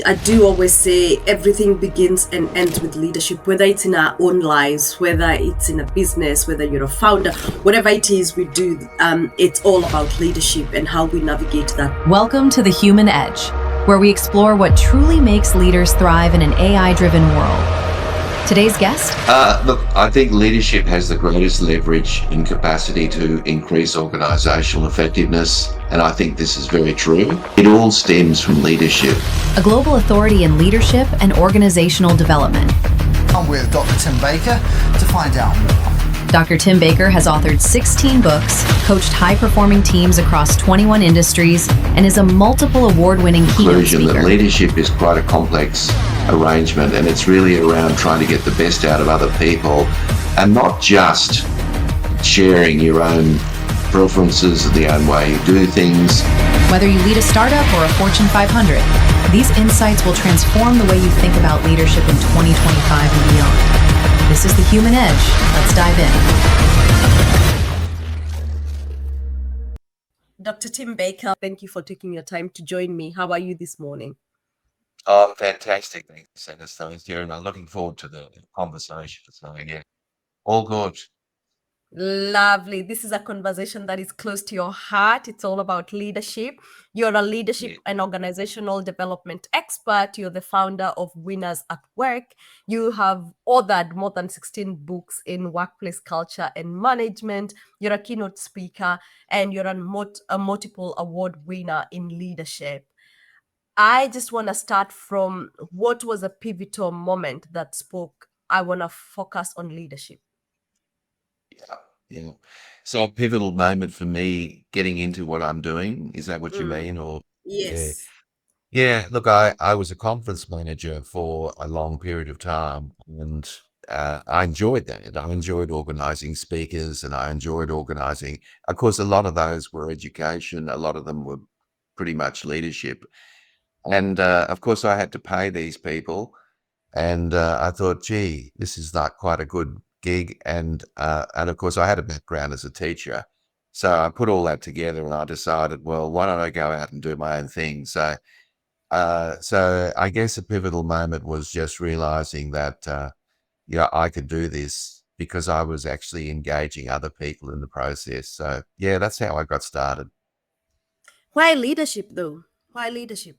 I do always say everything begins and ends with leadership, whether it's in our own lives, whether it's in a business, whether you're a founder, whatever it is we do, it's all about leadership and how we navigate that. Welcome to The Human Edge, where we explore what truly makes leaders thrive in an AI-driven world. Today's guest? Look, I think leadership has the greatest leverage in capacity to increase organizational effectiveness, and I think this is very true. It all stems from leadership. A global authority in leadership and organizational development. I'm with Dr. Tim Baker to find out more. Dr. Tim Baker has authored 16 books, coached high-performing teams across 21 industries, and is a multiple award-winning keynote Conclusion speaker. that leadership is quite a complex arrangement, and it's really around trying to get the best out of other people and not just sharing your own preferences, the own way you do things. Whether you lead a startup or a Fortune 500, these insights will transform the way you think about leadership in 2025 and beyond. This is The Human Edge. Let's dive in. Dr. Tim Baker, thank you for taking your time to join me. How are you this morning? Oh, fantastic. Thanks, Senator Stones here, and I'm looking forward to the conversation. So, yeah, all good. Lovely. This is a conversation that is close to your heart. It's all about leadership. You're a leadership Yeah. and organizational development expert. You're the founder of Winners at Work. You have authored more than 16 books in workplace culture and management. You're a keynote speaker and you're a multiple award winner in leadership. I just want to start from what was a pivotal moment that spoke. I want to focus on leadership. Yeah. So a pivotal moment for me getting into what I'm doing, is that what you mean? Or yeah. Yes. Yeah, look, I was a conference manager for a long period of time, and I enjoyed that. I enjoyed organizing speakers, and I enjoyed organizing. Of course, a lot of those were education, a lot of them were pretty much leadership. And of course, I had to pay these people. And I thought, gee, this is not quite a good gig. And of course, I had a background as a teacher. So I put all that together and I decided, well, why don't I go out and do my own thing? So I guess a pivotal moment was just realizing that, yeah, I could do this because I was actually engaging other people in the process. So yeah, that's how I got started. Why leadership, though? Why leadership?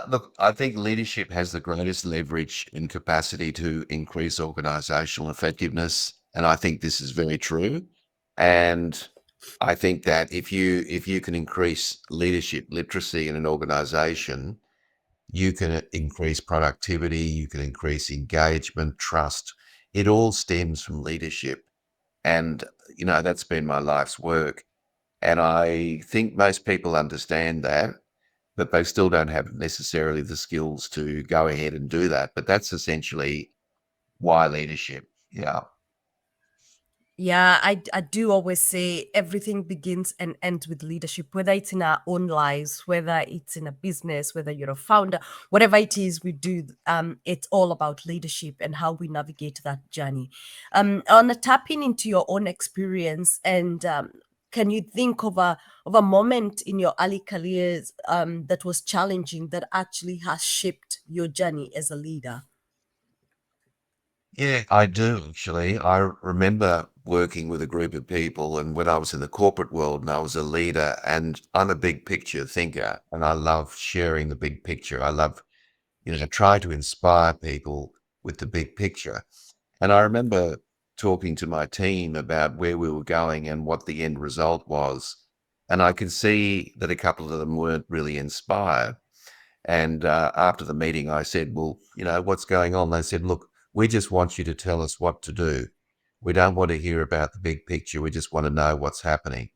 Look, I think leadership has the greatest leverage and capacity to increase organizational effectiveness, and I think this is very true. And I think that if you can increase leadership literacy in an organization, you can increase productivity, you can increase engagement, trust. It all stems from leadership, and that's been my life's work. And I think most people understand that, but they still don't have necessarily the skills to go ahead and do that. But that's essentially why leadership. Yeah. Yeah, I do always say everything begins and ends with leadership, whether it's in our own lives, whether it's in a business, whether you're a founder, whatever it is we do, it's all about leadership and how we navigate that journey. On a tapping into your own experience, and can you think of a moment in your early careers that was challenging that actually has shaped your journey as a leader? Yeah, I do actually. I remember working with a group of people, and when I was in the corporate world and I was a leader, and I'm a big picture thinker, and I love sharing the big picture. I love, try to inspire people with the big picture. And I remember talking to my team about where we were going and what the end result was. And I could see that a couple of them weren't really inspired. And after the meeting, I said, well, what's going on? They said, look, we just want you to tell us what to do. We don't want to hear about the big picture. We just want to know what's happening.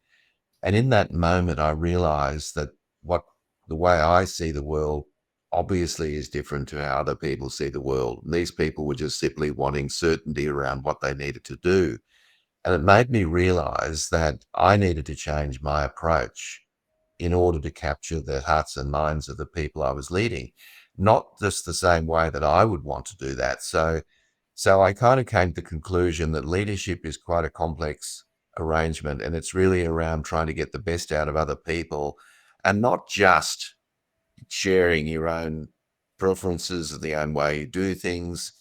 And in that moment, I realized that what the way I see the world obviously is different to how other people see the world. And these people were just simply wanting certainty around what they needed to do. And it made me realize that I needed to change my approach in order to capture the hearts and minds of the people I was leading, not just the same way that I would want to do that. So I kind of came to the conclusion that leadership is quite a complex arrangement, and it's really around trying to get the best out of other people and not just sharing your own preferences or the own way you do things.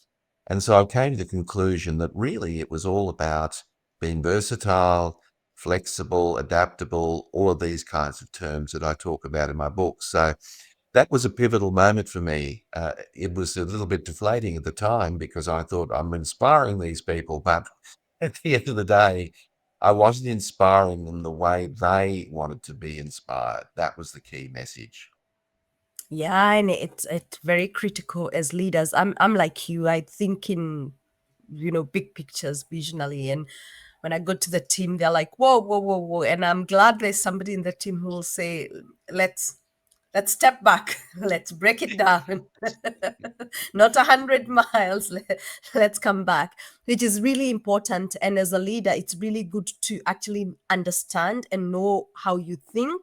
And so I came to the conclusion that really it was all about being versatile, flexible, adaptable, all of these kinds of terms that I talk about in my book. So that was a pivotal moment for me. It was a little bit deflating at the time because I thought I'm inspiring these people, but at the end of the day, I wasn't inspiring them the way they wanted to be inspired. That was the key message. Yeah, and it's very critical as leaders. I'm like you. I think in, big pictures visionally, and when I go to the team, they're like, whoa, whoa, whoa, whoa. And I'm glad there's somebody in the team who will say, let's step back, let's break it down. Not 100 miles, let's come back, which is really important. And as a leader, it's really good to actually understand and know how you think,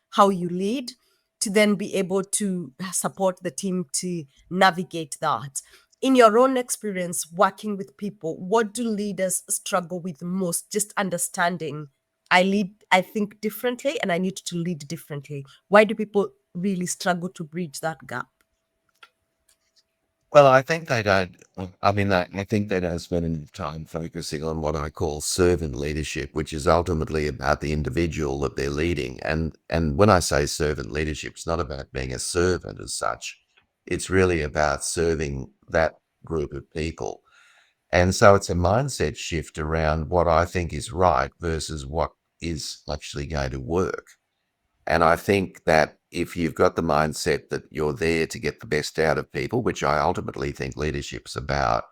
how you lead, to then be able to support the team to navigate that. In your own experience working with people, what do leaders struggle with most? Just understanding, I think differently and I need to lead differently. Why do people really struggle to bridge that gap? Well, I think they don't. I mean, I think they don't spend enough time focusing on what I call servant leadership, which is ultimately about the individual that they're leading. And when I say servant leadership, it's not about being a servant as such. It's really about serving that group of people. And so it's a mindset shift around what I think is right versus what is actually going to work. And I think that if you've got the mindset that you're there to get the best out of people, which I ultimately think leadership's about,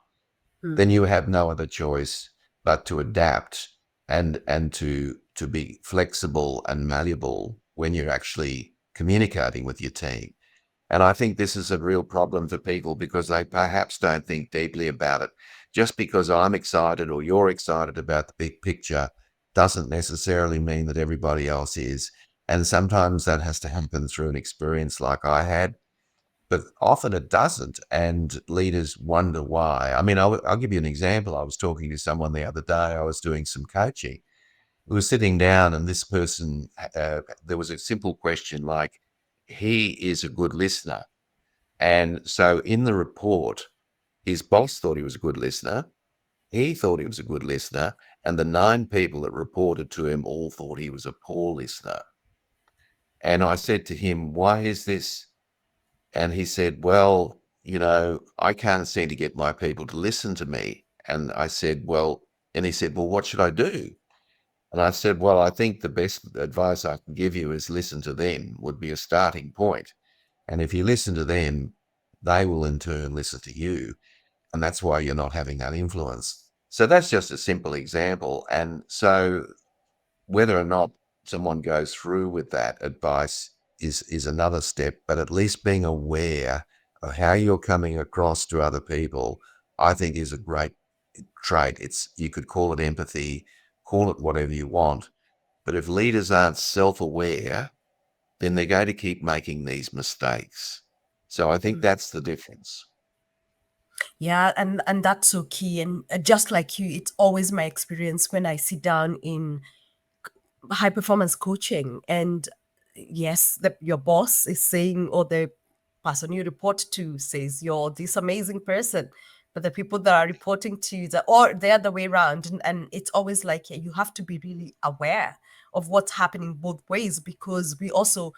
then Hmm. you have no other choice but to adapt and to be flexible and malleable when you're actually communicating with your team. And I think this is a real problem for people because they perhaps don't think deeply about it. Just because I'm excited or you're excited about the big picture doesn't necessarily mean that everybody else is. And sometimes that has to happen through an experience like I had, but often it doesn't. And leaders wonder why. I mean, I'll give you an example. I was talking to someone the other day, I was doing some coaching. We were sitting down, and this person, there was a simple question like, he is a good listener. And so in the report, his boss thought he was a good listener. He thought he was a good listener. And the 9 people that reported to him all thought he was a poor listener. And I said to him, why is this? And he said, well, I can't seem to get my people to listen to me. And I said, well, and he said, well, what should I do? And I said, well, I think the best advice I can give you is listen to them would be a starting point. And if you listen to them, they will in turn listen to you. And that's why you're not having that influence. So that's just a simple example. And so whether or not someone goes through with that advice is another step, but at least being aware of how you're coming across to other people, I think is a great trait. It's, you could call it empathy, call it whatever you want. But if leaders aren't self-aware, then they're going to keep making these mistakes. So I think that's the difference. Yeah, and that's so key. And just like you, it's always my experience when I sit down in high performance coaching, and yes, your boss is saying, or the person you report to says you're this amazing person, but the people that are reporting to you, or the other way around, and it's always like, yeah, you have to be really aware of what's happening both ways, because we also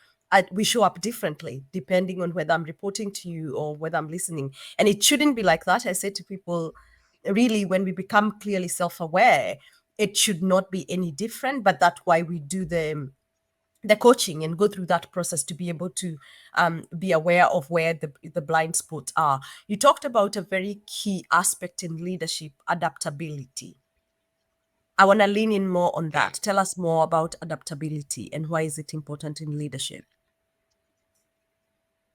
we show up differently depending on whether I'm reporting to you or whether I'm listening. And it shouldn't be like that. I say to people, really, when we become clearly self-aware, it should not be any different. But that's why we do the coaching and go through that process to be able to be aware of where the blind spots are. You talked about a very key aspect in leadership, adaptability. I want to lean in more on that. Tell us more about adaptability and why is it important in leadership?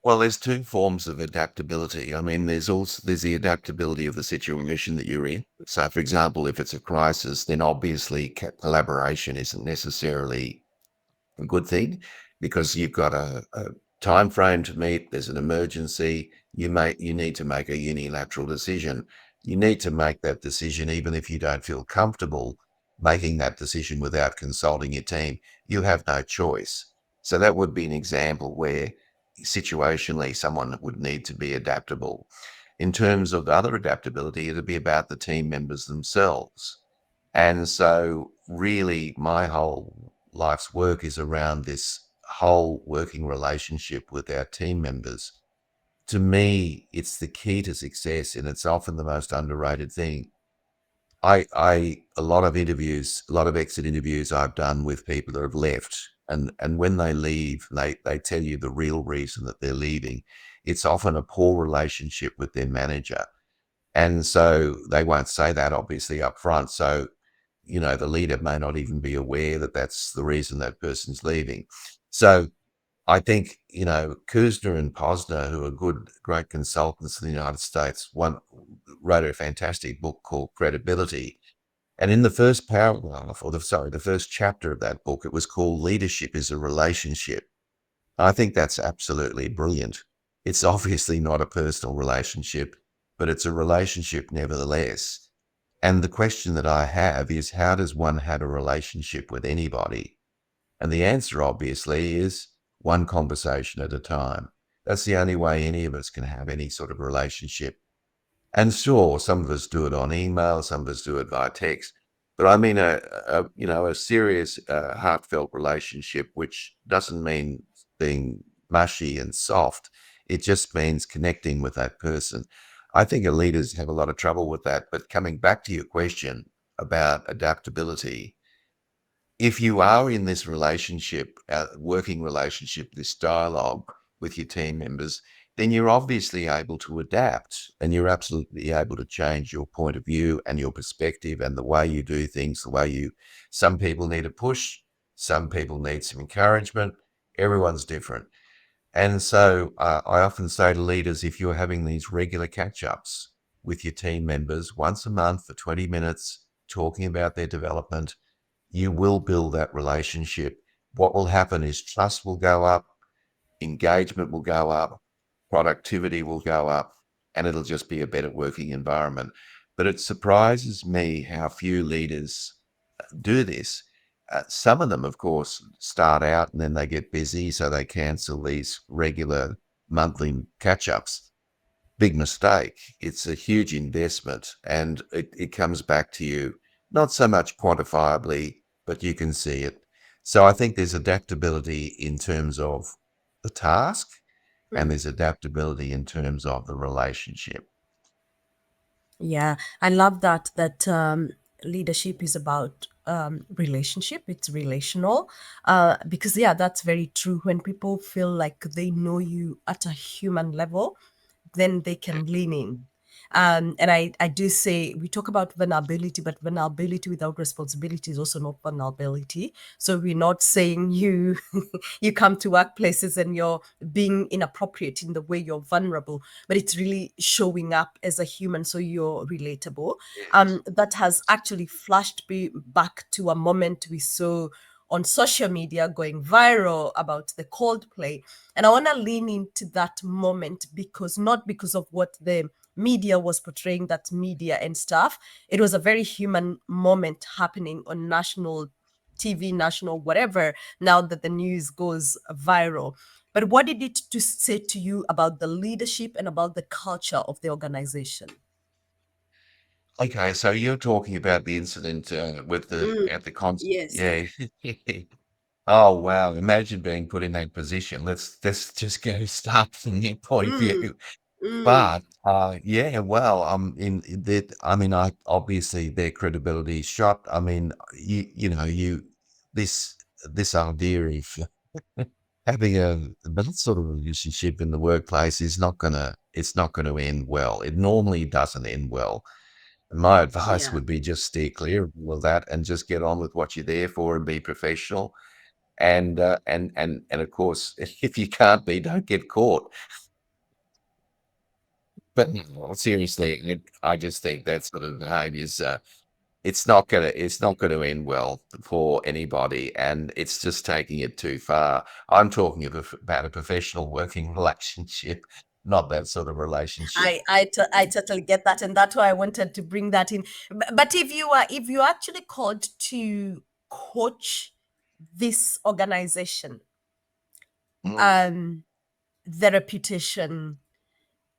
Well, there's 2 forms of adaptability. I mean, there's the adaptability of the situation that you're in. So, for example, if it's a crisis, then obviously collaboration isn't necessarily a good thing because you've got a time frame to meet. There's an emergency. You need to make a unilateral decision. You need to make that decision even if you don't feel comfortable making that decision without consulting your team. You have no choice. So that would be an example where situationally someone would need to be adaptable. In terms of other adaptability, it'd be about the team members themselves. And so, really, my whole life's work is around this whole working relationship with our team members. To me, it's the key to success, and it's often the most underrated thing. A lot of interviews, a lot of exit interviews I've done with people that have left, and when they leave, they tell you the real reason that they're leaving. It's often a poor relationship with their manager, and so they won't say that obviously up front. So the leader may not even be aware that that's the reason that person's leaving. So I think, Kuzner and Posner, who are great consultants in the United States, one wrote a fantastic book called Credibility. And in the first paragraph, the first chapter of that book, it was called Leadership is a Relationship. I think that's absolutely brilliant. It's obviously not a personal relationship, but it's a relationship nevertheless. And the question that I have is, how does one have a relationship with anybody? And the answer, obviously, is one conversation at a time. That's the only way any of us can have any sort of relationship. And sure, some of us do it on email, some of us do it via text. But I mean a serious, heartfelt relationship, which doesn't mean being mushy and soft. It just means connecting with that person. I think our leaders have a lot of trouble with that. But coming back to your question about adaptability, if you are in this relationship, working relationship, this dialogue with your team members, then you're obviously able to adapt and you're absolutely able to change your point of view and your perspective and the way you do things, some people need a push, some people need some encouragement. Everyone's different. And so I often say to leaders, if you're having these regular catch ups with your team members once a month for 20 minutes, talking about their development, you will build that relationship. What will happen is trust will go up, engagement will go up, productivity will go up, and it'll just be a better working environment. But it surprises me how few leaders do this. Some of them, of course, start out and then they get busy, so they cancel these regular monthly catch ups. Big mistake. It's a huge investment and it comes back to you, not so much quantifiably, but you can see it. So I think there's adaptability in terms of the task and there's adaptability in terms of the relationship. Yeah, I love that leadership is about relationship. It's relational, because yeah, that's very true. When people feel like they know you at a human level, then they can lean in. And I do say we talk about vulnerability, but vulnerability without responsibility is also not vulnerability. So we're not saying you you come to workplaces and you're being inappropriate in the way you're vulnerable, but it's really showing up as a human, so you're relatable. Yes. That has actually flashed me back to a moment we saw on social media going viral about the Coldplay. And I want to lean into that moment because not because of what the media was portraying, that media and stuff. It was a very human moment happening on national TV, national, whatever, now that the news goes viral. But what did it to say to you about the leadership and about the culture of the organization? Okay, so you're talking about the incident with the at the concert. Yes. Yeah. Oh wow! Imagine being put in that position. Let's just go start from their point of Mm, view. mm, But yeah, well, in that. I mean, I obviously their credibility is shot. I mean, this this idea of having that sort of relationship in the workplace is it's not gonna end well. It normally doesn't end well. My advice yeah. would be just steer clear of all of that and just get on with what you're there for and be professional. And of course, if you can't be, don't get caught. But no, seriously, I just think that sort of behavior is it's not gonna end well for anybody, and it's just taking it too far. I'm talking about a professional working relationship, not that sort of relationship. I totally get that, and that's why I wanted to bring that in. But if you actually called to coach this organization, Mm. um, the reputation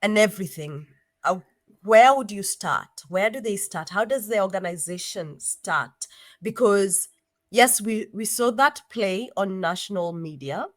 and everything. Uh, where would you start? Where do they start? How does the organization start? Because yes, we saw that play on national media,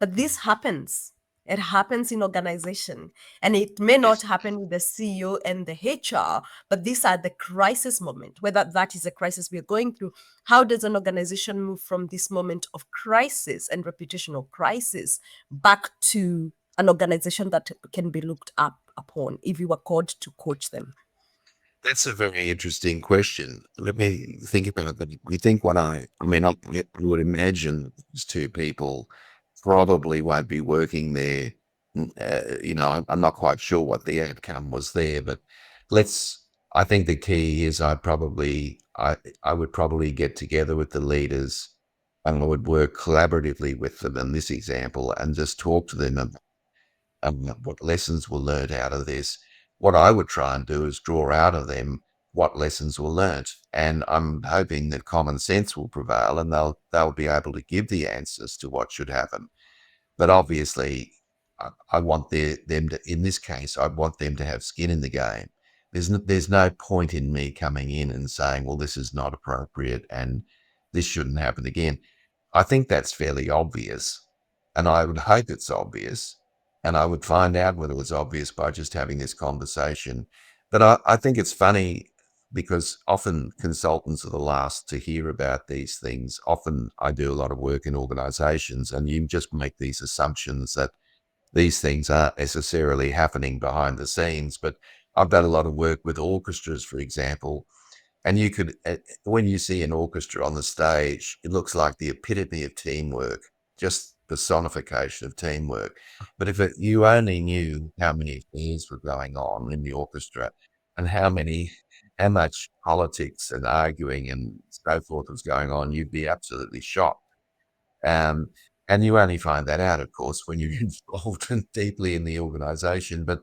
but this happens. It happens in organization, and it may not Yes. happen with the CEO and the HR, but these are the crisis moment. Whether that is a crisis we are going through, how does an organization move from this moment of crisis and reputational crisis back to an organization that can be looked up upon if you were called to coach them? That's a very interesting question. Let me think about that. We think I mean, I would imagine these two people probably won't be working there. I'm not quite sure what the outcome was there, but I think the key is I would probably get together with the leaders and I would work collaboratively with them in this example and just talk to them what lessons were learned out of this. What I would try and do is draw out of them what lessons were learnt, and I'm hoping that common sense will prevail, and they'll be able to give the answers to what should happen. But obviously, I want them to. In this case, I want them to have skin in the game. There's no point in me coming in and saying, "Well, this is not appropriate, and this shouldn't happen again." I think that's fairly obvious, and I would hope it's obvious, and I would find out whether it was obvious by just having this conversation. But I think it's funny because often consultants are the last to hear about these things. Often I do a lot of work in organizations, and you just make these assumptions that these things aren't necessarily happening behind the scenes. But I've done a lot of work with orchestras, for example, and you could, when you see an orchestra on the stage, it looks like the epitome of teamwork, just personification of teamwork. But if you only knew how many affairs were going on in the orchestra and how much politics and arguing and so forth was going on, you'd be absolutely shocked. Um, and you only find that out, of course, when you're involved deeply in the organization. But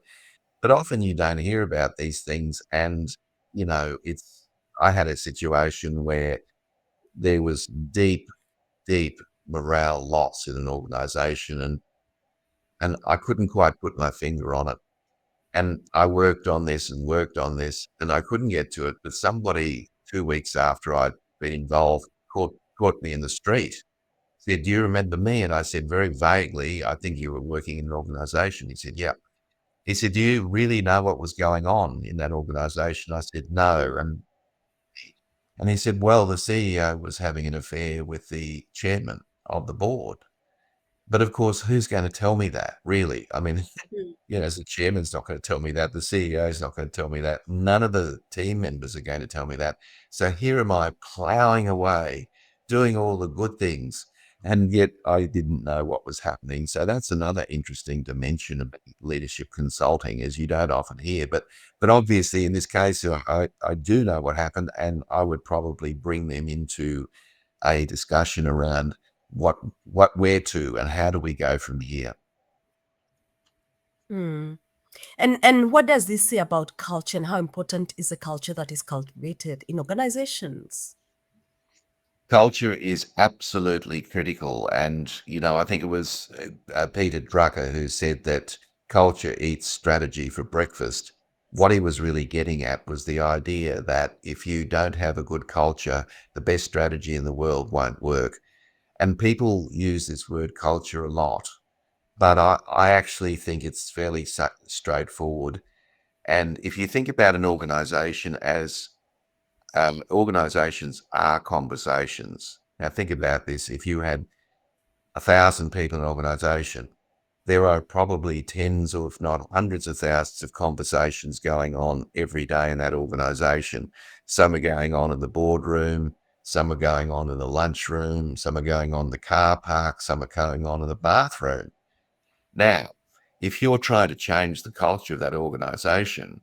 often you don't hear about these things. And, it's, I had a situation where there was deep morale loss in an organization and I couldn't quite put my finger on it. And I worked on this and I couldn't get to it. But somebody 2 weeks after I'd been involved caught me in the street. Said, "Do you remember me?" And I said very vaguely, "I think you were working in an organization." He said, "Yeah." He said, "Do you really know what was going on in that organization?" I said, "No." And he said, "Well, the CEO was having an affair with the chairman of the board." But of course, who's going to tell me that, really? I mean, as the chairman's not going to tell me that. The CEO is not going to tell me that. None of the team members are going to tell me that. So here am I plowing away, doing all the good things, and yet I didn't know what was happening. So that's another interesting dimension of leadership consulting, as you don't often hear. But obviously, in this case, I do know what happened, and I would probably bring them into a discussion around where to and how do we go from here. Hmm. And what does this say about culture and how important is a culture that is cultivated in organizations? Culture is absolutely critical. And, I think it was Peter Drucker who said that culture eats strategy for breakfast. What he was really getting at was the idea that if you don't have a good culture, the best strategy in the world won't work. And people use this word culture a lot, but I actually think it's fairly straightforward. And if you think about an organization as organizations are conversations. Now, think about this. If you had 1,000 people in an organization, there are probably tens or if not hundreds of thousands of conversations going on every day in that organization. Some are going on in the boardroom, some are going on in the lunchroom, some are going on in the car park, some are going on in the bathroom. Now, if you're trying to change the culture of that organization,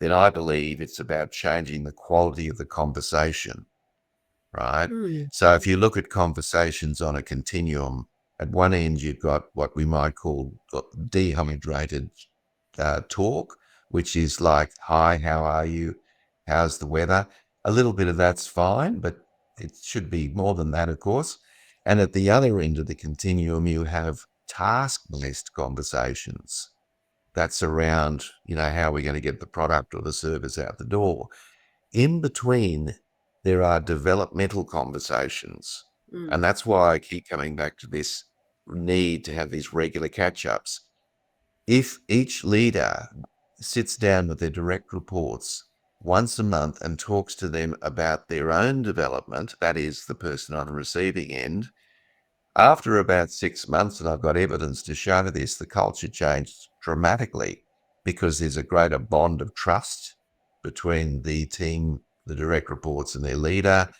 then I believe it's about changing the quality of the conversation, right? Hmm. So if you look at conversations on a continuum, at one end you've got what we might call dehydrated talk, which is like, "Hi, how are you? How's the weather?" A little bit of that's fine, but it should be more than that, of course. And at the other end of the continuum, you have task-based conversations. That's around, how we're going to get the product or the service out the door. In between, there are developmental conversations. And that's why I keep coming back to this need to have these regular catch-ups. If each leader sits down with their direct reports once a month and talks to them about their own development, that is the person on the receiving end, after about 6 months, and I've got evidence to show this, the culture changed dramatically because there's a greater bond of trust between the team, the direct reports, and their leader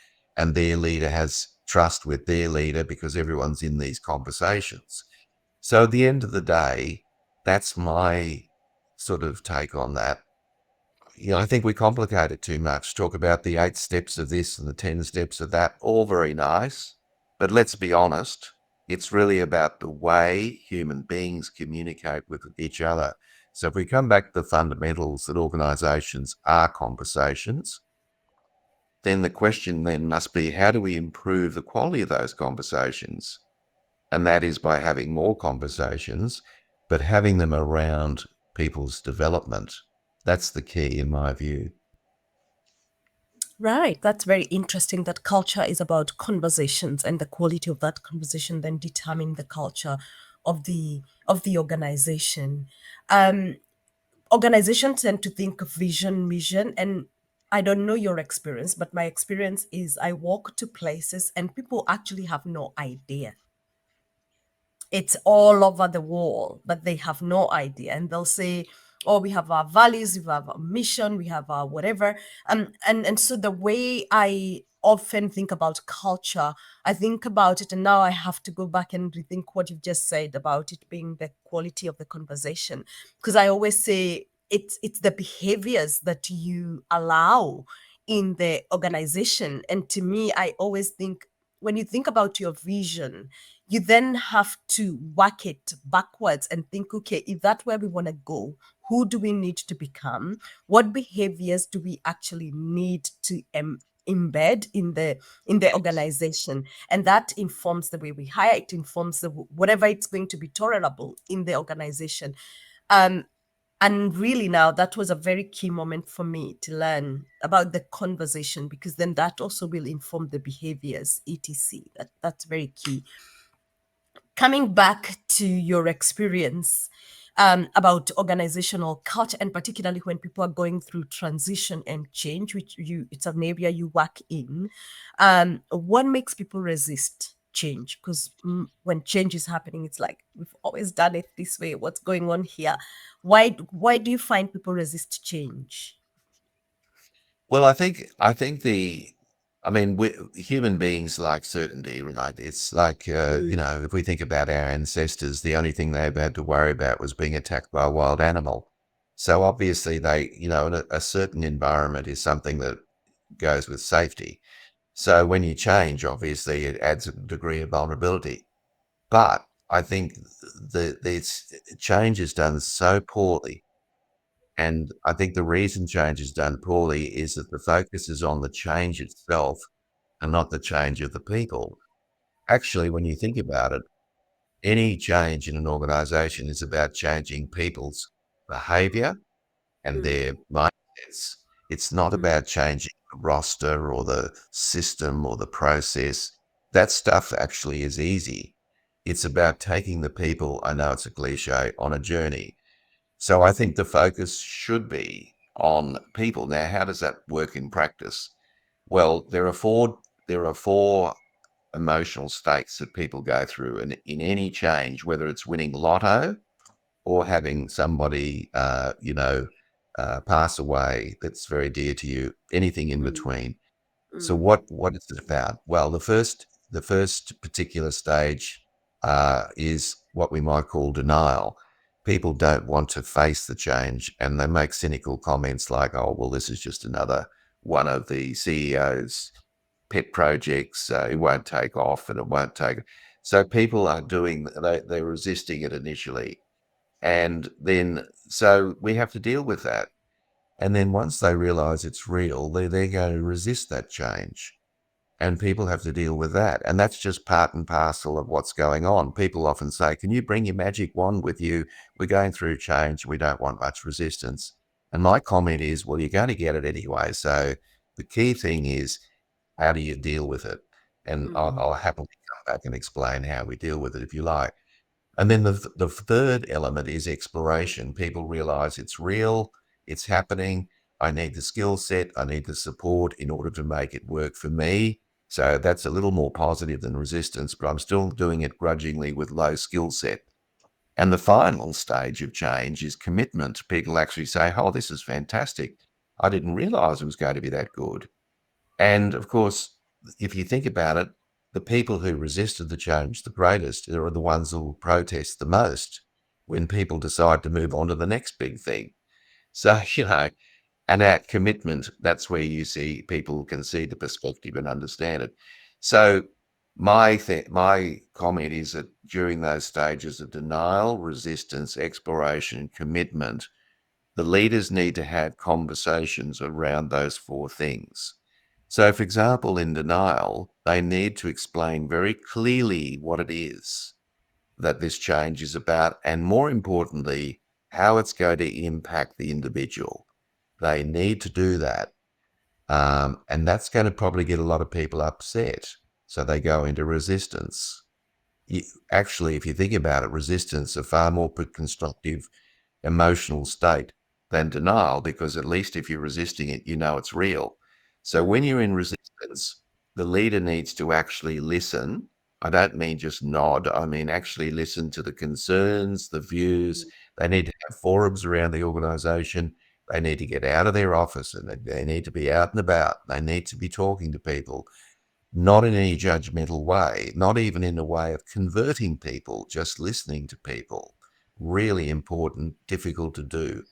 has trust with their leader because everyone's in these conversations. So at the end of the day, that's my sort of take on that. I think we complicate it too much. Talk about the 8 steps of this and the 10 steps of that, all very nice. But let's be honest, it's really about the way human beings communicate with each other. So if we come back to the fundamentals that organizations are conversations, then the question then must be, how do we improve the quality of those conversations? And that is by having more conversations, but having them around people's development. That's the key in my view. Right. That's very interesting that culture is about conversations, and the quality of that conversation then determine the culture of the organization. Um, Organizations tend to think of vision, mission, and I don't know your experience, but my experience is I walk to places and people actually have no idea. It's all over the wall, but they have no idea. And they'll say, oh, we have our values, we have our mission, we have our whatever. And so the way I often think about culture, I think about it, and now I have to go back and rethink what you've just said about it being the quality of the conversation. Because I always say it's the behaviors that you allow in the organization. And to me, I always think when you think about your vision, you then have to work it backwards and think, okay, if that's where we want to go, who do we need to become? What behaviors do we actually need to embed in the organization? And that informs the way we hire. It informs whatever it's going to be tolerable in the organization. Um, and really now that was a very key moment for me to learn about the conversation, because then that also will inform the behaviors, etc. That's very key. Coming back to your experience about organizational culture, and particularly when people are going through transition and change, which it's an area you work in, what makes people resist change? Because when change is happening, it's like we've always done it this way. What's going on here? Why do you find people resist change? Well, I think we, human beings like certainty, right? It's like, if we think about our ancestors, the only thing they've had to worry about was being attacked by a wild animal. So obviously a certain environment is something that goes with safety. So when you change, obviously it adds a degree of vulnerability. But I think this change is done so poorly. And I think the reason change is done poorly is that the focus is on the change itself and not the change of the people. Actually, when you think about it, any change in an organization is about changing people's behavior and their mindsets. It's not about changing the roster or the system or the process. That stuff actually is easy. It's about taking the people, I know it's a cliche, on a journey. So I think the focus should be on people. Now, how does that work in practice? Well, there are four emotional states that people go through, and in any change, whether it's winning lotto or having somebody, pass away that's very dear to you, anything in between. So what is it about? Well, the first particular stage is what we might call denial. People don't want to face the change, and they make cynical comments like, "Oh, well, this is just another one of the CEO's pet projects. It won't take off, and it won't take." So people are they're resisting it initially, and then so we have to deal with that. And then once they realize it's real, they're going to resist that change. and people have to deal with that. And that's just part and parcel of what's going on. People often say, can you bring your magic wand with you? We're going through change. We don't want much resistance. And my comment is, well, you're going to get it anyway. So the key thing is, how do you deal with it? And Mm. I'll happily come back and explain how we deal with it if you like. And then the third element is exploration. People realize it's real, it's happening. I need the skill set, I need the support in order to make it work for me. So that's a little more positive than resistance, but I'm still doing it grudgingly with low skill set. And the final stage of change is commitment. People actually say, oh, this is fantastic. I didn't realize it was going to be that good. And of course, if you think about it, the people who resisted the change the greatest are the ones who will protest the most when people decide to move on to the next big thing. So, and that commitment, that's where you see people can see the perspective and understand it. So my comment is that during those stages of denial, resistance, exploration, and commitment, the leaders need to have conversations around those four things. So, for example, in denial, they need to explain very clearly what it is that this change is about, and more importantly, how it's going to impact the individual. They need to do that. And that's going to probably get a lot of people upset. So they go into resistance. You, actually, if you think about it, resistance, a far more constructive emotional state than denial, because at least if you're resisting it, you know it's real. So when you're in resistance, the leader needs to actually listen. I don't mean just nod, I mean actually listen to the concerns, the views. They need to have forums around the organization. They need to get out of their office and they need to be out and about. They need to be talking to people, not in any judgmental way, not even in a way of converting people, just listening to people. Really important, difficult to do.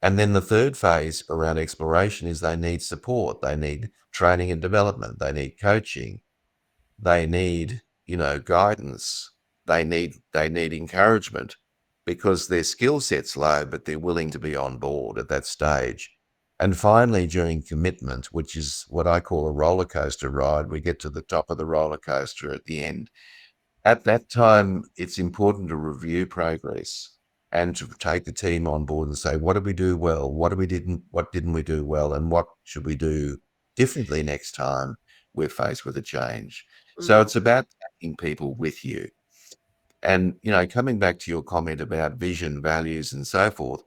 And then the third phase around exploration is they need support. They need training and development. They need coaching. They need, guidance. They need encouragement because their skill set's low, but they're willing to be on board at that stage. And finally, during commitment, which is what I call a roller coaster ride, we get to the top of the roller coaster at the end. At that time, it's important to review progress and to take the team on board and say, what did we do well? What didn't we do well? And what should we do differently next time we're faced with a change? So Mm. it's about taking people with you. And, coming back to your comment about vision, values, and so forth,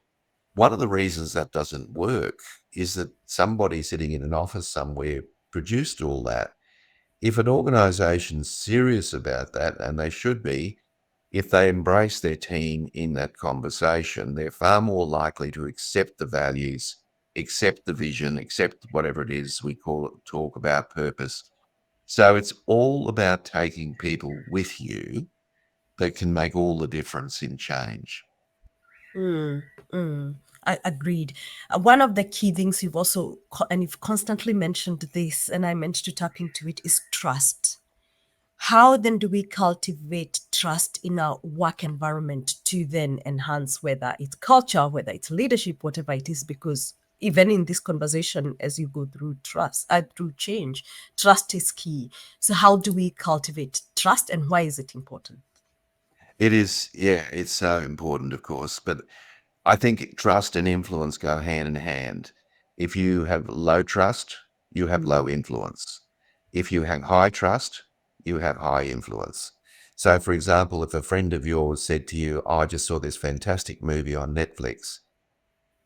one of the reasons that doesn't work is that somebody sitting in an office somewhere produced all that. If an organization's serious about that, and they should be, if they embrace their team in that conversation, they're far more likely to accept the values, accept the vision, accept whatever it is we call it, talk about purpose. So it's all about taking people with you that can make all the difference in change. Mm, mm. I agreed. One of the key things you've also, and you've constantly mentioned this, and I meant to tap into it, is trust. How then do we cultivate trust in our work environment to then enhance whether it's culture, whether it's leadership, whatever it is? Because even in this conversation, as you go through through change, trust is key. So, how do we cultivate trust, and why is it important? It is, yeah, it's so important, of course, but I think trust and influence go hand in hand. If you have low trust, you have low influence. If you have high trust, you have high influence. So, for example, if a friend of yours said to you, "Oh, I just saw this fantastic movie on Netflix,"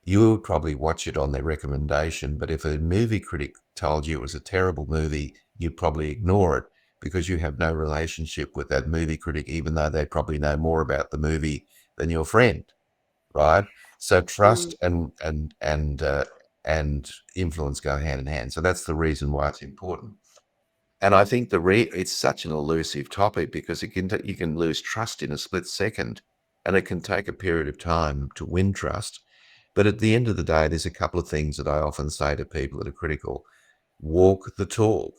you would probably watch it on their recommendation. But if a movie critic told you it was a terrible movie, you'd probably ignore it because you have no relationship with that movie critic, even though they probably know more about the movie than your friend, right? So trust and influence go hand in hand. So that's the reason why it's important. And I think it's such an elusive topic because you can lose trust in a split second, and it can take a period of time to win trust. But at the end of the day, there's a couple of things that I often say to people that are critical: walk the talk,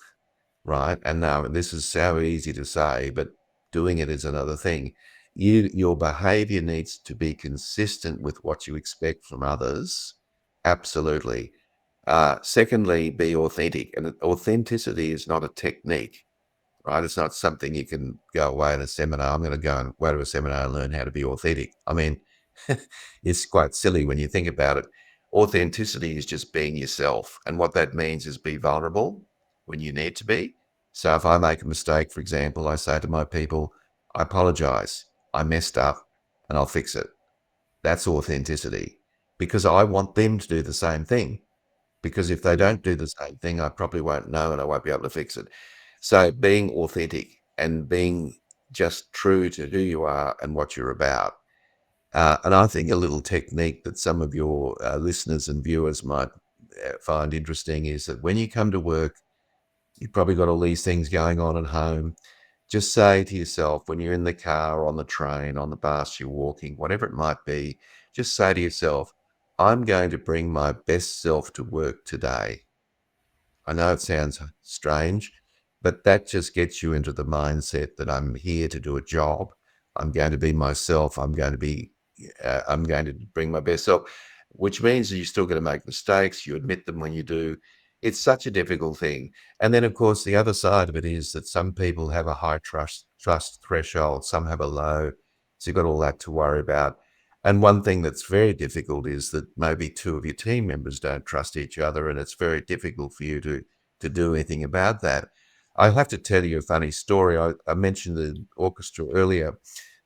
right? And now this is so easy to say, but doing it is another thing. Your behavior needs to be consistent with what you expect from others. Absolutely. Secondly, be authentic. And authenticity is not a technique, right? It's not something you can go away in a seminar. I'm going to go to a seminar and learn how to be authentic. I mean, it's quite silly when you think about it. Authenticity is just being yourself. And what that means is be vulnerable when you need to be. So if I make a mistake, for example, I say to my people, I apologize. I messed up and I'll fix it. That's authenticity because I want them to do the same thing. Because if they don't do the same thing, I probably won't know and I won't be able to fix it. So being authentic and being just true to who you are and what you're about. And I think a little technique that some of your listeners and viewers might find interesting is that when you come to work, you've probably got all these things going on at home. Just say to yourself, when you're in the car, on the train, on the bus, you're walking, whatever it might be, just say to yourself, I'm going to bring my best self to work today. I know it sounds strange, but that just gets you into the mindset that I'm here to do a job. I'm going to be myself. I'm going to bring my best self, which means that you're still going to make mistakes. You admit them when you do. It's such a difficult thing. And then, of course, the other side of it is that some people have a high trust threshold. Some have a low. So you've got all that to worry about. And one thing that's very difficult is that maybe two of your team members don't trust each other, and it's very difficult for you to do anything about that. I have to tell you a funny story. I mentioned the orchestra earlier.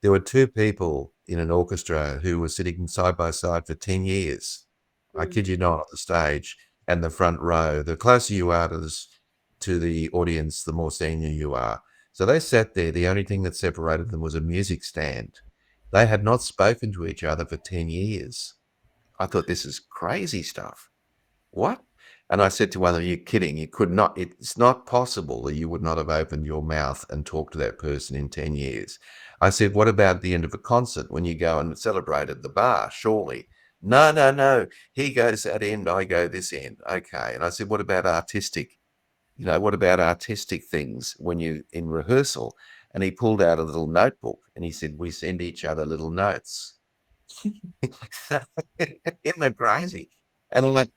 There were two people in an orchestra who were sitting side by side for 10 years. I kid you not, on the stage and the front row. The closer you are to the audience, the more senior you are. So they sat there. The only thing that separated them was a music stand. They had not spoken to each other for 10 years. I thought, this is crazy stuff. What? And I said to one of them, you're kidding. You could not, it's not possible that you would not have opened your mouth and talked to that person in 10 years. I said, what about the end of a concert when you go and celebrate at the bar? Surely. No, no, no. He goes that end, I go this end. Okay. And I said, what about artistic? What about artistic things when you in rehearsal? And he pulled out a little notebook and he said, we send each other little notes. Isn't that crazy? And I'm like,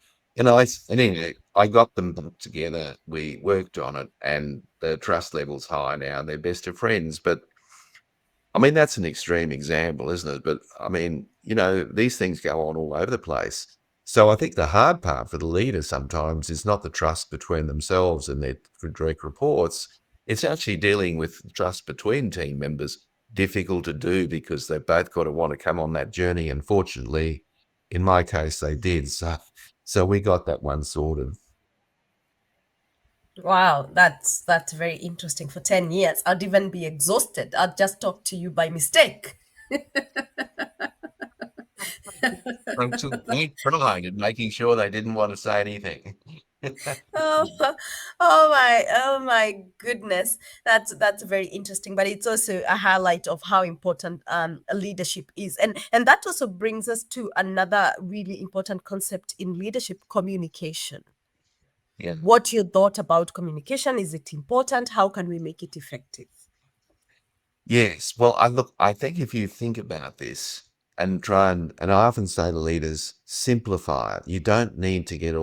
anyway, I got them back together. We worked on it, and the trust level's high now. And they're best of friends. But I mean, that's an extreme example, isn't it? But I mean, these things go on all over the place. So I think the hard part for the leader sometimes is not the trust between themselves and their direct reports. It's actually dealing with trust between team members. Difficult to do because they've both got to want to come on that journey. And fortunately, in my case, they did. So we got that one sorted. Wow, that's very interesting. For 10 years, I'd even be exhausted. I'd just talk to you by mistake. I'm too pride in making sure they didn't want to say anything. Oh, oh my goodness. That's very interesting, but it's also a highlight of how important leadership is. And that also brings us to another really important concept in leadership, communication. Yeah. What you thought about communication? Is it important? How can we make it effective? Yes. Well, I think if you think about this and and I often say to leaders, simplify it. You don't need to get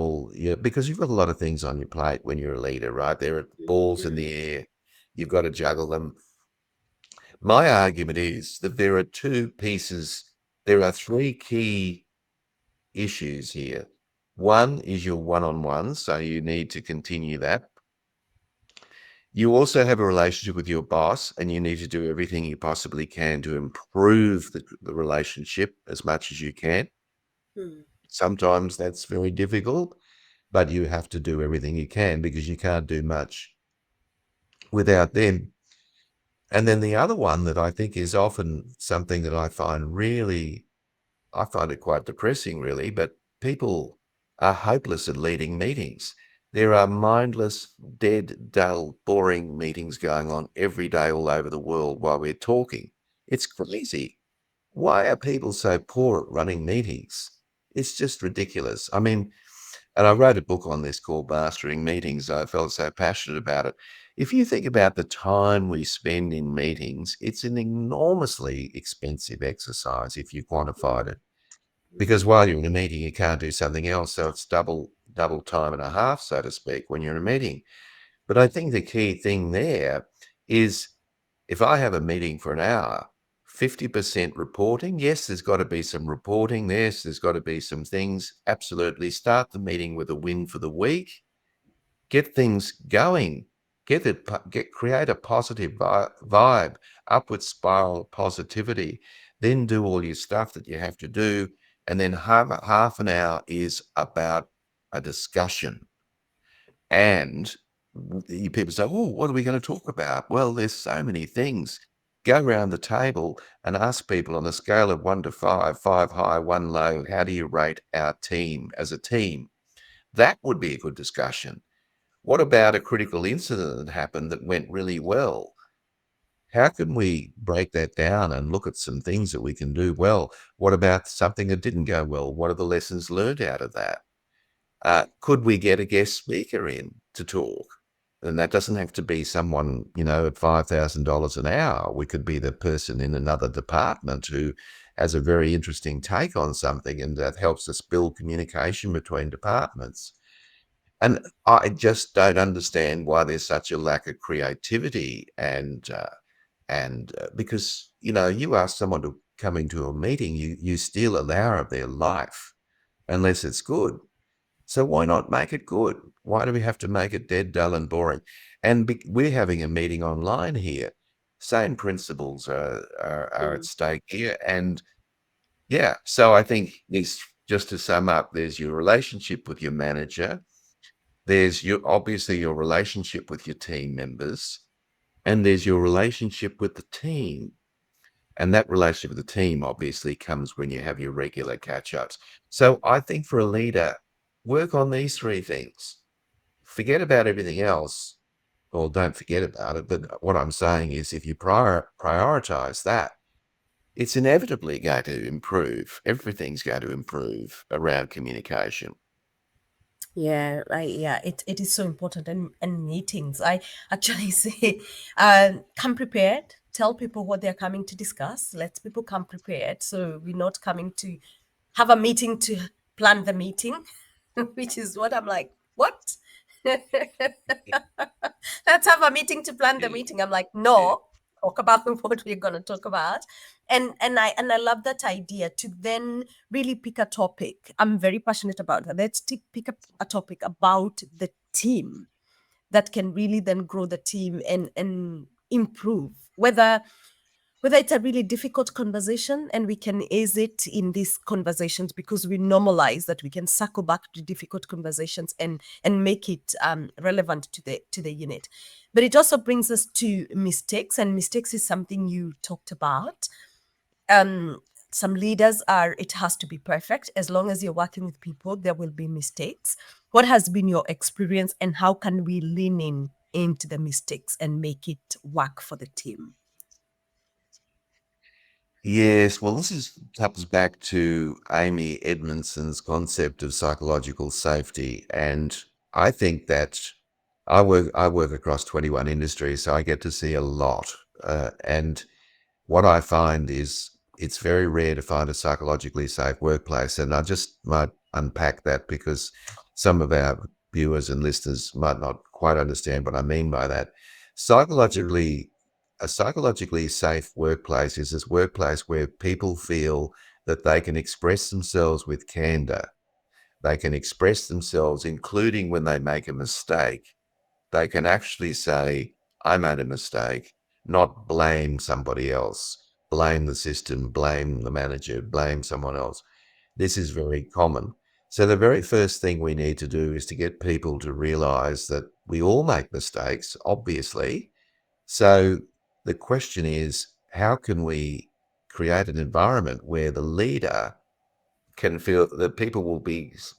because you've got a lot of things on your plate when you're a leader, right? There are balls in the air. You've got to juggle them. My argument is that there are three key issues here. One is your one-on-one, so you need to continue that. You also have a relationship with your boss, and you need to do everything you possibly can to improve the relationship as much as you can. Sometimes that's very difficult, but you have to do everything you can because you can't do much without them. And then the other one that I think is often something that I find it quite depressing, really, but people are hopeless at leading meetings. There are mindless, dead, dull, boring meetings going on every day all over the world while we're talking. It's crazy. Why are people so poor at running meetings? It's just ridiculous. I mean, and I wrote a book on this called Mastering Meetings. I felt so passionate about it. If you think about the time we spend in meetings, it's an enormously expensive exercise if you quantified it. Because while you're in a meeting, you can't do something else. So it's double time and a half, so to speak, when you're in a meeting. But I think the key thing there is if I have a meeting for an hour, 50% reporting. Yes, there's got to be some reporting. Yes, there's got to be some things. Absolutely. Start the meeting with a win for the week. Get things going. Create a positive vibe, upward spiral of positivity. Then do all your stuff that you have to do. And then half an hour is about a discussion. And people say, oh, what are we going to talk about? Well, there's so many things. Go around the table and ask people on a scale of 1 to 5, 5 high, 1 low, how do you rate our team as a team? That would be a good discussion. What about a critical incident that happened that went really well? How can we break that down and look at some things that we can do well? What about something that didn't go well? What are the lessons learned out of that? Could we get a guest speaker in to talk? And that doesn't have to be someone, at $5,000 an hour. We could be the person in another department who has a very interesting take on something, and that helps us build communication between departments. And I just don't understand why there's such a lack of creativity and because, you ask someone to come into a meeting, you steal an hour of their life unless it's good. So why not make it good? Why do we have to make it dead, dull, and boring? And we're having a meeting online here. Same principles are at stake here. And yeah, so I think just to sum up, there's your relationship with your manager. There's obviously your relationship with your team members, and there's your relationship with the team. And that relationship with the team obviously comes when you have your regular catch-ups. So I think for a leader, work on these three things. Forget about everything else, or don't forget about it. But what I'm saying is if you prioritize that, it's inevitably going to improve. Everything's going to improve around communication. Yeah, it is so important. And meetings, I actually say, come prepared. Tell people what they're coming to discuss. Let people come prepared. So we're not coming to have a meeting to plan the meeting, which is what I'm like, what? Let's have a meeting to plan the Yeah. meeting. I'm like, Yeah. no, talk about what we're gonna talk about. And I love that idea to then really pick a topic. I'm very passionate about that. Let's pick up a topic about the team that can really then grow the team and improve. Whether it's a really difficult conversation and we can ease it in these conversations because we normalize that we can circle back to difficult conversations and make it relevant to the unit. But it also brings us to mistakes, and mistakes is something you talked about. um some leaders are, it has to be perfect. As long as you're working with people, there will be mistakes. What has been your experience, and how can we lean into the mistakes and make it work for the team? Yes, well, comes back to Amy Edmondson's concept of psychological safety, and I think that I work across 21 industries, so I get to see a lot. And what I find is it's very rare to find a psychologically safe workplace, and I just might unpack that because some of our viewers and listeners might not quite understand what I mean by that. Psychologically, a psychologically safe workplace is this workplace where people feel that they can express themselves with candor. They can express themselves, including when they make a mistake. They can actually say, I made a mistake, not blame somebody else, blame the system, blame the manager, blame someone else. This is very common. So the very first thing we need to do is to get people to realize that we all make mistakes, obviously. So the question is, how can we create an environment where the leader can feel that people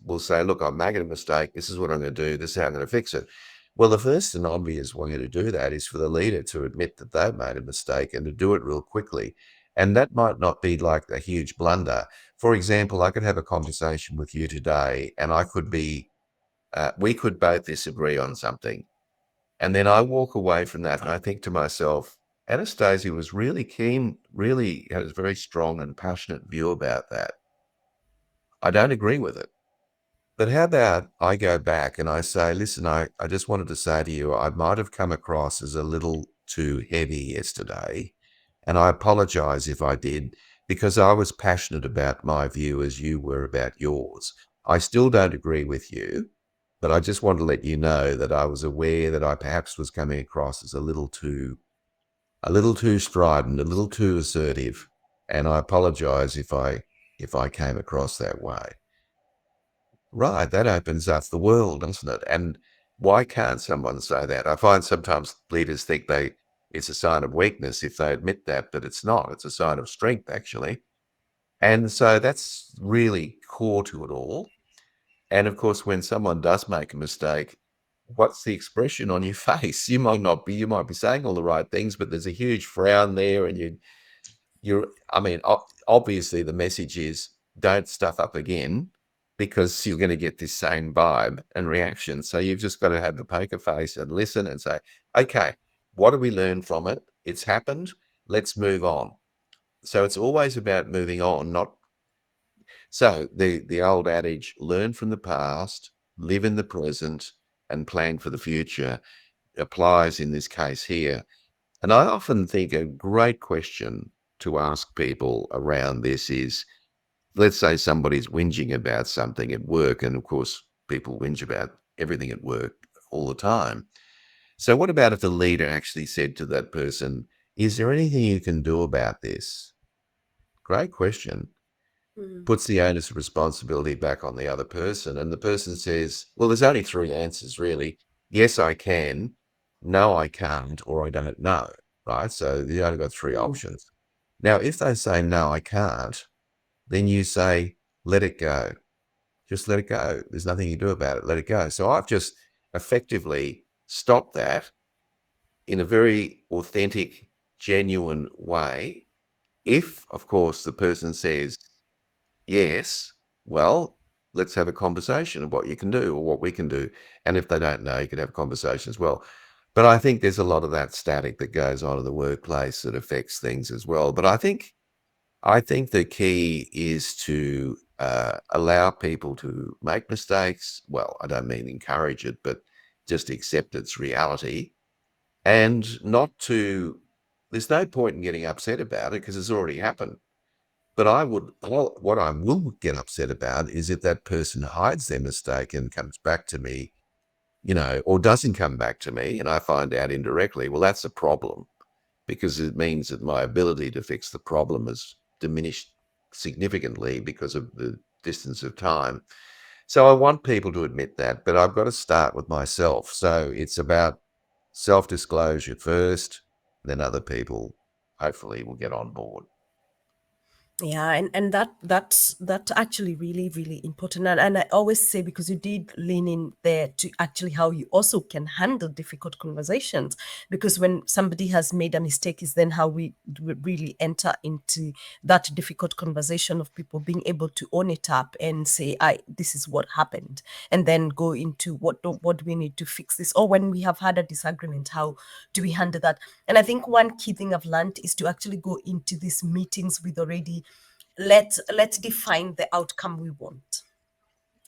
will say, look, I'm making a mistake. This is what I'm going to do. This is how I'm going to fix it. Well, the first and obvious way to do that is for the leader to admit that they've made a mistake and to do it real quickly. And that might not be like a huge blunder. For example, I could have a conversation with you today, and we could both disagree on something. And then I walk away from that and I think to myself, Anastasia was really keen, really had a very strong and passionate view about that. I don't agree with it. But how about I go back and I say, listen, I just wanted to say to you, I might have come across as a little too heavy yesterday. And I apologize if I did, because I was passionate about my view as you were about yours. I still don't agree with you, but I just want to let you know that I was aware that I perhaps was coming across as a little too strident, a little too assertive. And I apologize if I came across that way. Right, that opens up the world, doesn't it? And why can't someone say that? I find sometimes leaders think it's a sign of weakness if they admit that, but it's not. It's a sign of strength, actually. And so that's really core to it all. And of course, when someone does make a mistake, what's the expression on your face? You might be saying all the right things, but there's a huge frown there, and I mean, obviously the message is don't stuff up again, because you're going to get this same vibe and reaction. So you've just got to have the poker face and listen and say, okay, what do we learn from it? It's happened. Let's move on. So it's always about moving on, not so the old adage, learn from the past, live in the present, and plan for the future applies in this case here. And I often think a great question to ask people around this is, let's say somebody's whinging about something at work, and of course, people whinge about everything at work all the time. So, what about if the leader actually said to that person, is there anything you can do about this? Great question. Mhm. Puts the onus of responsibility back on the other person. And the person says, well, there's only three answers really. Yes, I can. No, I can't, or I don't know. Right. So you only got three Mm. options. Now, if they say, no, I can't, then you say, let it go. Just let it go. There's nothing you do about it. Let it go. So I've just effectively stopped that in a very authentic, genuine way. If, of course, the person says, yes, well, let's have a conversation of what you can do or what we can do. And if they don't know, you can have a conversation as well. But I think there's a lot of that static that goes on in the workplace that affects things as well. But I think the key is to allow people to make mistakes. Well, I don't mean encourage it, but just accept its reality, and not to, there's no point in getting upset about it because it's already happened. But well, what I will get upset about is if that person hides their mistake and comes back to me, or doesn't come back to me, and I find out indirectly, well, that's a problem, because it means that my ability to fix the problem has diminished significantly because of the distance of time. So I want people to admit that, but I've got to start with myself. So it's about self disclosure first, then other people hopefully will get on board. Yeah, and that's actually really really important, and I always say, because you did lean in there to actually how you also can handle difficult conversations, because when somebody has made a mistake is then how we really enter into that difficult conversation of people being able to own it up and say, I this is what happened, and then go into what do we need to fix this, or when we have had a disagreement, how do we handle that. And I think one key thing I've learned is to actually go into these meetings with already, let's define the outcome we want.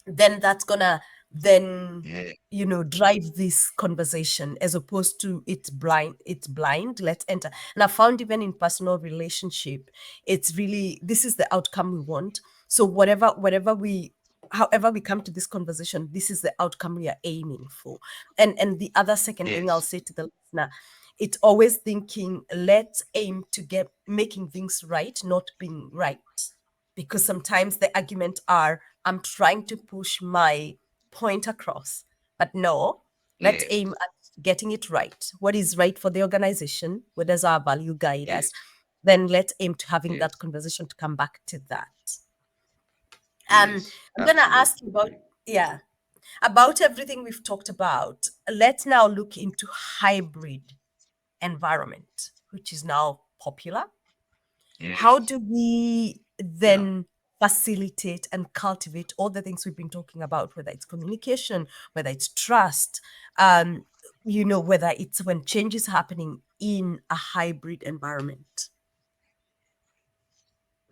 Then that's gonna then Yeah. drive this conversation, as opposed to it's blind, let's enter. And I found even in personal relationship, it's really, this is the outcome we want. So whatever we however we come to this conversation, this is the outcome we are aiming for. And the other second thing I'll Yes. say to the listener, it's always thinking, let's aim to get making things right, not being right. Because sometimes the argument are, I'm trying to push my point across. But no, let's Yes. aim at getting it right. What is right for the organization? Where does our value guide us? Yes. Then let's aim to having Yes. that conversation to come back to that. Yes. I'm gonna Absolutely. ask you about, yeah, about everything we've talked about. Let's now look into hybrid environment, which is now popular. How Yes. do we Yeah. then facilitate and cultivate all the things we've been talking about, whether it's communication, whether it's trust, um, whether it's when change is happening in a hybrid environment?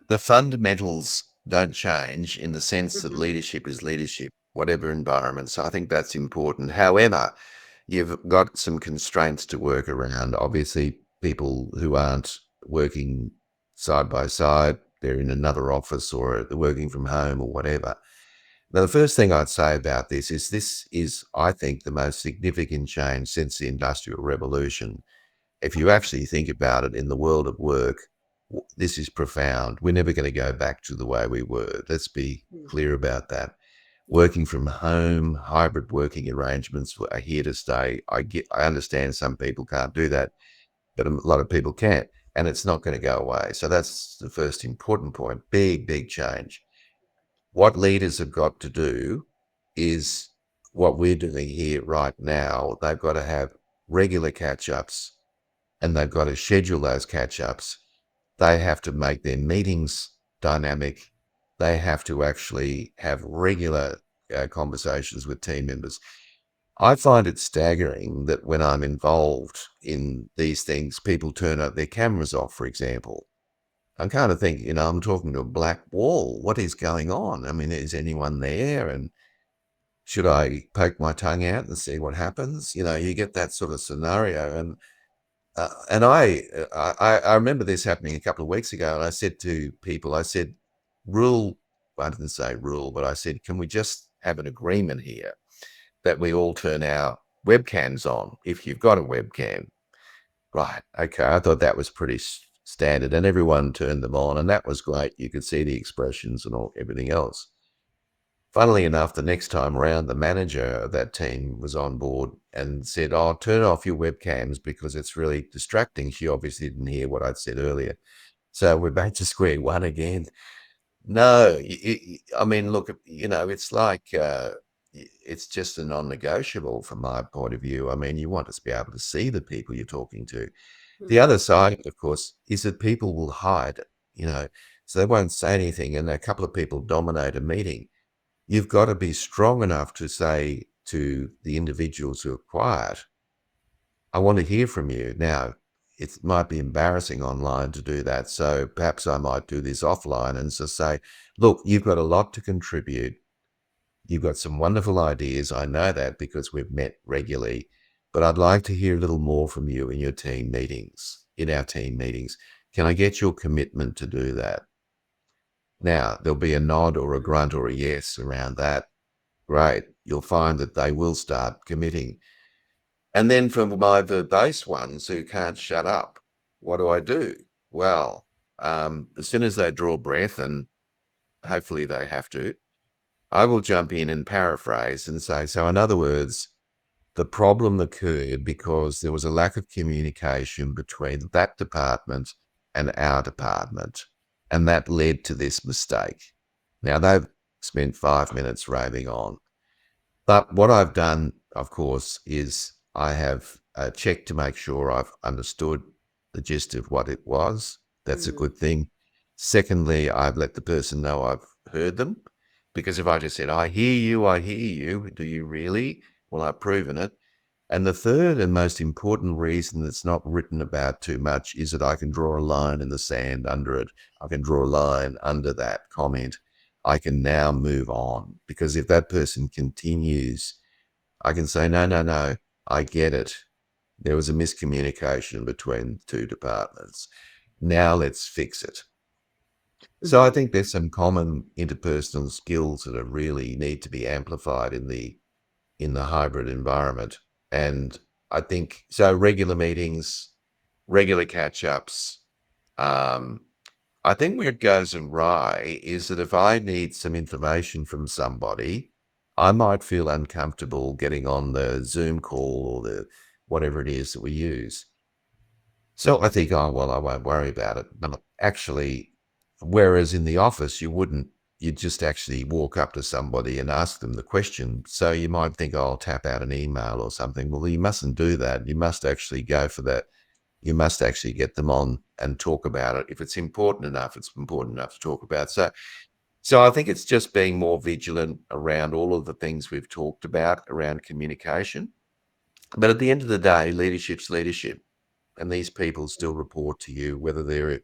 The fundamentals don't change in the sense that Mhm. leadership is leadership. whatever environment. So I think that's important. However, you've got some constraints to work around. Obviously, people who aren't working side by side, they're in another office or they're working from home or whatever. Now, the first thing I'd say about this is, I think, the most significant change since the Industrial Revolution. If you actually think about it in the world of work, this is profound. We're never going to go back to the way we were. Let's be Mm. clear about that. Yeah. Working from home, hybrid working arrangements are here to stay. I understand some people can't do that, but a lot of people can, and it's not going to go away. So that's the first important point. Big, big change. What leaders have got to do is what we're doing here right now. They've got to have regular catch-ups and they've got to schedule those catch-ups. They have to make their meetings dynamic. They have to actually have regular conversations with team members. I find it staggering that when I'm involved in these things, people turn up their cameras off, for example. I'm kind of thinking, I'm talking to a black wall. What is going on? I mean, is anyone there? And should I poke my tongue out and see what happens? You get that sort of scenario. And I remember this happening a couple of weeks ago. And I said to people, I said, rule, I didn't say rule, but I said, can we just have an agreement here that we all turn our webcams on if you've got a webcam? Right. Okay. I thought that was pretty standard, and everyone turned them on, and that was great. You could see the expressions and everything else. Funnily enough, the next time around, the manager of that team was on board and said, "Oh, turn off your webcams because it's really distracting." She obviously didn't hear what I'd said earlier. So we're back to square one again. No, I mean, look, it's like it's just a non-negotiable from my point of view. I mean, you want to be able to see the people you're talking to. The Mm. other side, of course, is that people will hide, you know, so they won't say anything, and a couple of people dominate a meeting. You've got to be strong enough to say to the individuals who are quiet, I want to hear from you. Now, it might be embarrassing online to do that, so perhaps I might do this offline and just say, look, you've got a lot to contribute. You've got some wonderful ideas. I know that because we've met regularly, but I'd like to hear a little more from you in your team meetings, in our team meetings. Can I get your commitment to do that? Now, there'll be a nod or a grunt or a yes around that. Great. You'll find that they will start committing. And then for my verbose ones who can't shut up, what do I do? Well, as soon as they draw breath, and hopefully they have to, I will jump in and paraphrase and say, so in other words, the problem occurred because there was a lack of communication between that department and our department, and that led to this mistake. Now, they've spent 5 minutes raving on. But what I've done, of course, is I have checked to make sure I've understood the gist of what it was. That's a Mm. good thing. Secondly, I've let the person know I've heard them, because if I just said, I hear you, do you really? Well, I've proven it. And the third and most important reason that's not written about too much is that I can draw a line in the sand under it. I can draw a line under that comment. I can now move on, because if that person continues, I can say, no, no, no, I get it. There was a miscommunication between two departments. Now let's fix it. So I Mhm. think there's some common interpersonal skills that are really need to be amplified in the hybrid environment. And I think so regular meetings, regular catch-ups. Um, I think where it goes awry is that if I need some information from somebody, I might feel uncomfortable getting on the Zoom call or the whatever it is that we use. So I think, oh, well, I won't worry about it. But actually, whereas in the office, you'd just actually walk up to somebody and ask them the question. So you might think, oh, I'll tap out an email or something. Well, you mustn't do that. You must actually go for that. You must actually get them on and talk about it. If it's important enough, it's important enough to talk about. So I think it's just being more vigilant around all of the things we've talked about around communication. But at the end of the day, leadership's leadership, and these people still report to you, whether they're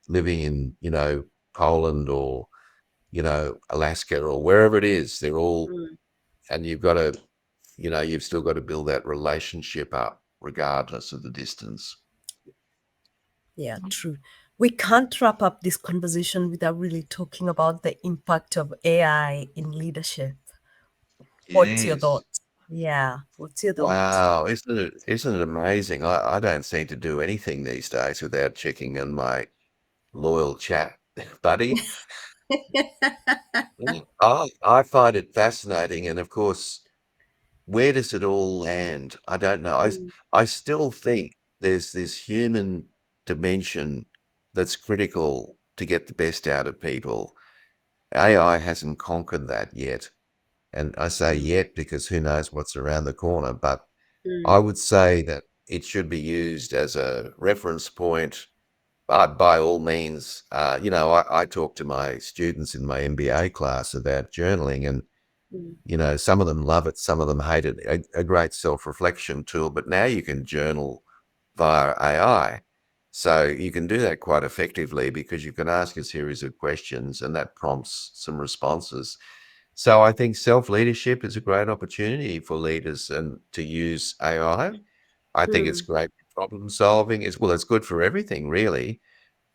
living in, Poland or, Alaska or wherever it is. They're all Mm. and you've got to, you've still got to build that relationship up regardless of the distance. Yeah, true. We can't wrap up this conversation without really talking about the impact of AI in leadership. What's your Yes. thoughts? Yeah, what's your thoughts? Wow, isn't it amazing? I don't seem to do anything these days without checking on my loyal chat buddy. I find it fascinating, and of course, where does it all land? I don't know. Mm, I still think there's this human dimension that's critical to get the best out of people. AI hasn't conquered that yet. And I say mm, yet because who knows what's around the corner. But I mm, would say that it should be used as a reference point. By all means, I talk to my students in my MBA class about journaling, and mm, some of them love it, some of them hate it. A great self-reflection tool, but now you can journal via AI. So you can do that quite effectively because you can ask a series of questions and that prompts some responses. So I think self-leadership is a great opportunity for leaders and to use AI. I think it's mm. great for problem solving. It's good for everything really.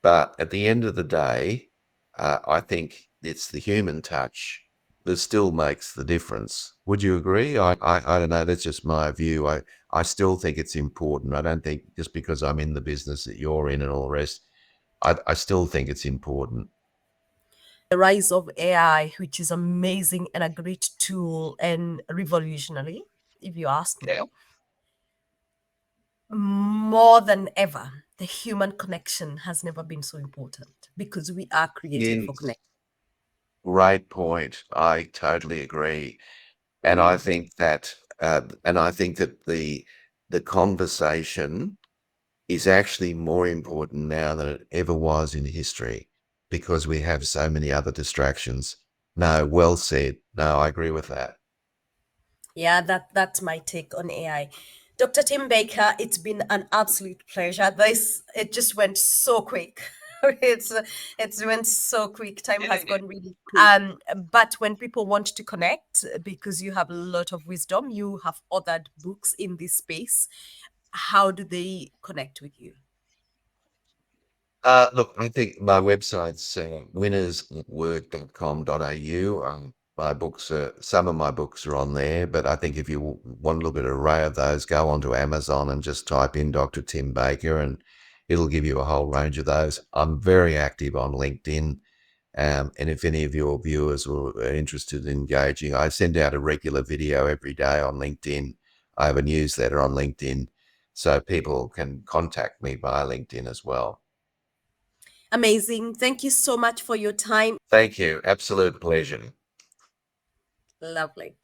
But at the end of the day, I think it's the human touch that still makes the difference. Would you agree? I don't know. That's just my view. I still think it's important. I don't think just because I'm in the business that you're in and all the rest, I still think it's important. The rise of AI, which is amazing and a great tool and revolutionary, if you ask Yeah. me, more than ever, the human connection has never been so important because we are created for Yes. connection. Great point. I totally agree. And I Mm. think that, the conversation is actually more important now than it ever was in history because we have so many other distractions. No, well said. No, I agree with that. Yeah, that's my take on AI. Dr. Tim Baker, it's been an absolute pleasure. This it just went so quick. it's it's went so quick. Time has gone really quick. But when people want to connect, because you have a lot of wisdom, you have authored books in this space. How do they connect with you? Look, I think my website's winnerswork.com.au. Some of my books are on there, but I think if you want to look at an array of those, go onto Amazon and just type in Dr. Tim Baker and it'll give you a whole range of those. I'm very active on LinkedIn. And if any of your viewers are interested in engaging, I send out a regular video every day on LinkedIn. I have a newsletter on LinkedIn, so people can contact me via LinkedIn as well. Amazing. Thank you so much for your time. Thank you. Absolute pleasure. Lovely.